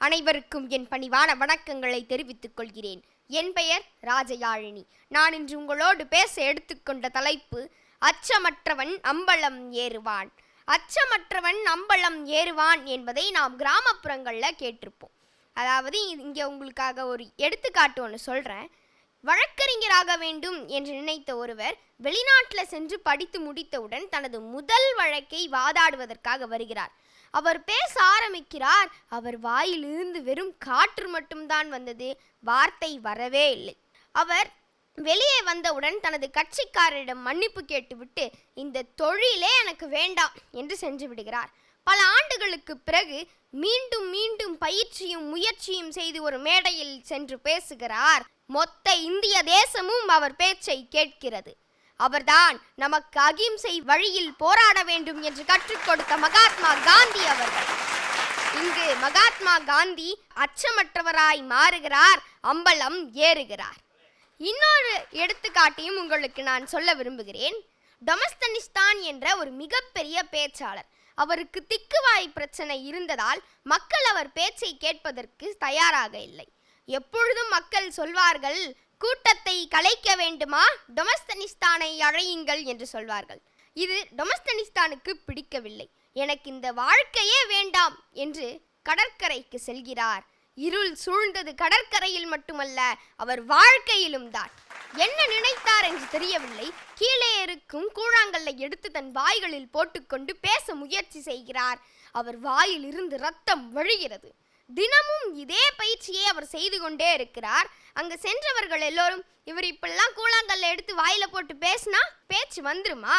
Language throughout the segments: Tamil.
அனைவருக்கும் என் பணிவான வணக்கங்களை தெரிவித்துக் கொள்கிறேன். என் பெயர் ராஜயாழினி. நான் இன்று உங்களோடு பேச எடுத்துக்கொண்ட தலைப்பு அச்சமற்றவன் அம்பலம் ஏறுவான். அச்சமற்றவன் அம்பலம் ஏறுவான் என்பதை நாம் கிராமப்புறங்களில் கேட்டிருப்போம். அதாவது இங்கே உங்களுக்காக ஒரு எடுத்துக்காட்டு ஒன்று சொல்கிறேன். வழக்கறிஞராக வேண்டும் என்று நினைத்த ஒருவர் வெளிநாட்டில் சென்று படித்து முடித்தவுடன் தனது முதல் வழக்கை வாதாடுவதற்காக வருகிறார். அவர் பேச ஆரம்பிக்கிறார். அவர் வாயிலிருந்து வெறும் காற்று மட்டும்தான் வந்தது, வார்த்தை வரவே இல்லை. அவர் வெளியே வந்தவுடன் தனது கட்சிக்காரரிடம் மன்னிப்பு கேட்டுவிட்டு இந்த தொழிலே எனக்கு வேண்டாம் என்று சென்று விடுகிறார். பல ஆண்டுகளுக்கு பிறகு மீண்டும் மீண்டும் பயிற்சியும் முயற்சியும் செய்து ஒரு மேடையில் சென்று பேசுகிறார். மொத்த இந்திய தேசமும் அவர் பேச்சை கேட்கிறது. அவர்தான் நமக்கு அகிம்சை வழியில் போராட வேண்டும் என்று கற்றுக் கொடுத்த மகாத்மா காந்தி அவர்கள். இங்கு மகாத்மா காந்தி அச்சமற்றவராய் மாறுகிறார், அம்பலம் ஏறுகிறார். இன்னொரு எடுத்துக்காட்டையும் உங்களுக்கு நான் சொல்ல விரும்புகிறேன். டெமோஸ்தனிஸ் என்ற ஒரு மிகப்பெரிய பேச்சாளர். அவருக்கு திக்குவாய் பிரச்சனை இருந்ததால் மக்கள் அவர் பேச்சை கேட்பதற்கு தயாராக இல்லை. எப்பொழுதும் மக்கள் சொல்வார்கள், கூட்டத்தை கலைக்க வேண்டுமா, டெமோஸ்தனிஸ்தானை அழையுங்கள் என்று சொல்வார்கள். இது டெமோஸ்தனிஸ்தானுக்கு பிடிக்கவில்லை. எனக்கு இந்த வாழ்க்கையே வேண்டாம் என்று கடற்கரைக்கு செல்கிறார். இருள் சூழ்ந்தது கடற்கரையில் மட்டுமல்ல, அவர் வாழ்க்கையிலும் தான். என்ன நினைத்தார் என்று தெரியவில்லை. கீழே இருக்கும் கூழாங்கல்லை எடுத்து தன் வாய்களில் போட்டுக்கொண்டு பேச முயற்சி செய்கிறார். அவர் வாயில் இருந்து ரத்தம் வழிகிறது. தினமும் இதே பயிற்சியை அவர் செய்து கொண்டே இருக்கிறார். அங்கு சென்றவர்கள் எல்லோரும், இவர் இப்பெல்லாம் கூழாங்கல்லை எடுத்து வாயில போட்டு பேசினா பேச்சு வந்துருமா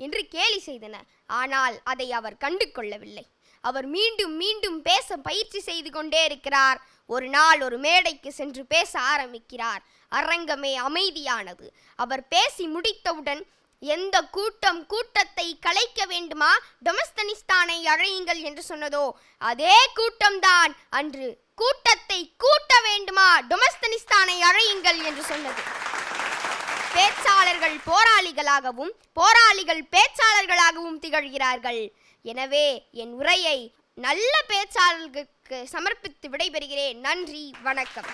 என்று கேலி செய்தனர். ஆனால் அதை அவர் கண்டு கொள்ளவில்லை. அவர் மீண்டும் மீண்டும் பேச பயிற்சி செய்து கொண்டே இருக்கிறார். ஒரு நாள் ஒரு மேடைக்கு சென்று பேச ஆரம்பிக்கிறார். அரங்கமே அமைதியானது. அவர் பேசி முடித்தவுடன், எந்த கூட்டம் கூட்டத்தை கலைக்க வேண்டுமா, டெமோஸ்தனிஸ்தானை அழையுங்கள் என்று சொன்னதோ அதே கூட்டம்தான் அன்று கூட்டத்தை கூட்ட வேண்டுமா, டெமோஸ்தனிஸ்தானை அழையுங்கள் என்று சொன்னது. பேச்சாளர்கள் போராளிகளாகவும் போராளிகள் பேச்சாளர்களாகவும் திகழ்கிறார்கள். எனவே என் உரையை நல்ல பேச்சாளர்களுக்கு சமர்ப்பித்து விடைபெறுகிறேன். நன்றி, வணக்கம்.